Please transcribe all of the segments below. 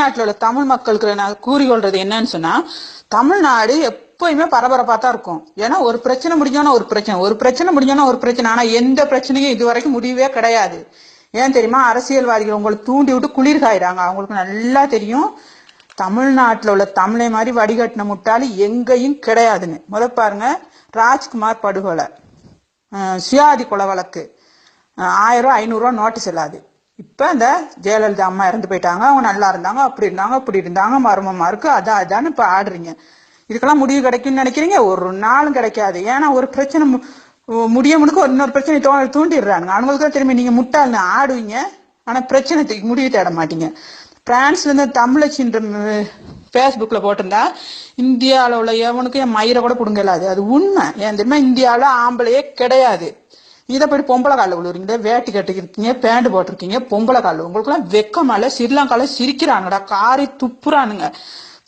தமிழ்நாட்டில் உள்ள தமிழ் மக்களுக்கு நான் கூறிக்கொள்றது என்னன்னு சொன்னா, தமிழ்நாடு எப்பயுமே பரபரப்பா தான் இருக்கும். ஏன்னா ஒரு பிரச்சனை முடிஞ்சோன்னா ஒரு பிரச்சனை முடிஞ்சோன்னா ஒரு பிரச்சனை. ஆனா எந்த பிரச்சனையும் இது வரைக்கும் முடியவே கிடையாது. ஏன் தெரியுமா? அரசியல்வாதிகள் உங்களை தூண்டி விட்டு குளிர் காயிறாங்க. அவங்களுக்கு நல்லா தெரியும் தமிழ்நாட்டில் உள்ள தமிழை மாதிரி வடிகட்டின முட்டாளி எங்கேயும் கிடையாதுன்னு. பாருங்க, ராஜ்குமார் படுகொலை, சுயாதி கொலை வழக்கு, 1000 500 நோட்டீஸ் இல்லாது. இப்ப இந்த ஜெயலலிதா அம்மா இறந்து போயிட்டாங்க, அவங்க நல்லா இருந்தாங்க, அப்படி இருந்தாங்க, மர்மமா இருக்கு, அதான்னு இப்ப ஆடுறீங்க. இதுக்கெல்லாம் முடிவு கிடைக்கும்னு நினைக்கிறீங்க? ஒரு நாளும் கிடைக்காது. ஏன்னா ஒரு பிரச்சனை முடிய முடுக்க இன்னொரு பிரச்சனை தூண்டிடுறாங்க. அவங்களுக்கு திரும்பி நீங்க முட்டாள்னு ஆடுவீங்க, ஆனா பிரச்சனை முடிவு தேட மாட்டீங்க. பிரான்ஸ்ல இருந்து தமிழச்சின்ற பேஸ்புக்ல போட்டிருந்தா இந்தியாவில் உள்ள எவனுக்கு என் மயிரை கூட பிடுங்க இல்லாது. அது உண்மை. ஏன் தெரியுமா? இந்தியாவில் ஆம்பளையே கிடையாது. இதை போய் பொம்பளை காலில் விழுறீங்க, வேட்டி கட்டிருக்கீங்க, பேண்ட் போட்டிருக்கீங்க, பொம்பளை காலில். உங்களுக்கு எல்லாம் வெக்கமால ஸ்ரீலங்கால சிரிக்கிறாங்கடா, காரி துப்புறானுங்க.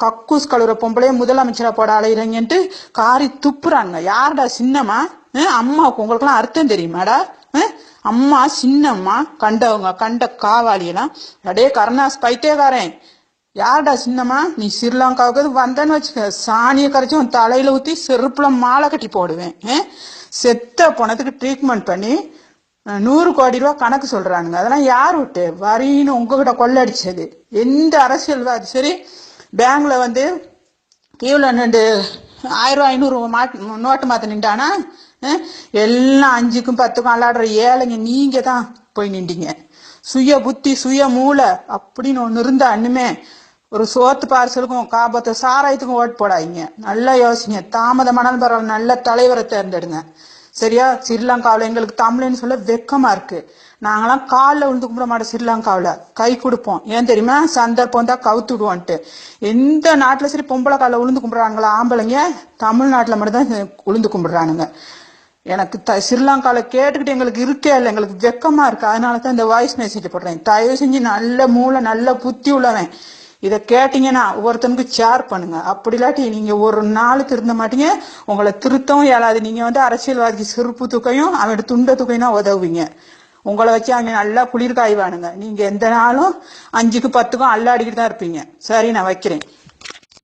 கக்கூஸ் கழுவுற பொம்பளையே முதலமைச்சரா போட அலையிறீங்கன்ட்டு காரி துப்புறானுங்க. யாருடா சின்னம்மா? அம்மாவுக்கு உங்களுக்கு எல்லாம் அர்த்தம் தெரியுமாடா? அம்மா சின்னம்மா கண்ட காவாலியெல்லாம் அடே கருணாஸ் பைத்தியக்காரன். யாருடா சின்னம்மா? நீ ஸ்ரீலங்காவுக்கு வந்தேன்னு வச்சுக்க, சாணியை கரைச்சி உன் தலையில ஊத்தி செருப்புல மாலை கட்டி போடுவேன். செத்த பணத்துக்கு ட்ரீட்மெண்ட் பண்ணி 100 கோடி ரூபாய் கணக்கு சொல்றானுங்க. அதெல்லாம் யார் விட்டு வரின்னு உங்ககிட்ட கொள்ளடிச்சது? எந்த அரசியல்வாதி சரி பேங்க்ல வந்து கீழே 1000 500 நோட்டு மாத்த நின்றானா? எல்லாம் 5க்கும் 10க்கும் அல்லாடுற ஏழைங்க நீங்க தான் போய் நின்றீங்க. சுய புத்தி சுய மூளை அப்படின்னு ஒண்ணு இருந்தா இன்னுமே ஒரு சோத்து பார்சலுக்கும் காபத்தை சாராயத்துக்கும் ஓட்டு போடாதீங்க. நல்லா யோசிங்க. தாமதமானாலும் பரவாயில்ல, நல்ல தலைவரை தேர்ந்தெடுங்க. சரியா? ஸ்ரீலங்காவில் எங்களுக்கு தமிழ்னு சொல்ல வெக்கமா இருக்கு. நாங்களாம் காலில் விழுந்து கும்பிட மாட்டோம். ஸ்ரீலங்காவில் கை கொடுப்போம். ஏன் தெரியுமா? சந்தர்ப்பம் தான் கவுத்து விடுவோன்ட்டு. எந்த நாட்டுல சரி பொம்பளை காலில் விழுந்து கும்பிடுறாங்களா ஆம்பளைங்க? தமிழ்நாட்டுல மட்டும்தான் விழுந்து கும்பிடுறானுங்க. எனக்கு ஸ்ரீலங்கால கேட்டுக்கிட்டு எங்களுக்கு இருக்கே இல்லை, எங்களுக்கு வெக்கமா இருக்கு. அதனாலதான் இந்த வாய்ஸ் மெசேஜ் போடுறேன். தயவு செஞ்சு நல்ல மூளை நல்ல புத்தி உள்ளவன் இதை கேட்டீங்கன்னா ஒவ்வொருத்தனுக்கு ஷேர் பண்ணுங்க. அப்படி இல்லாட்டி நீங்க ஒரு நாள் திருந்த மாட்டீங்க, உங்களை திருத்தவும் இயலாது. நீங்க வந்து அரசியல்வாதிக்கு செருப்பு தூக்கையும் அவன் துண்ட தூக்கையும் தான் உதவுவீங்க. உங்களை வச்சு அவங்க நல்லா குளிர் காய்வானுங்க. நீங்க எந்த நாளும் 5க்கும் 10க்கும் அல்லாடிக்கிட்டு தான் இருப்பீங்க. சரி, நான் வைக்கிறேன்.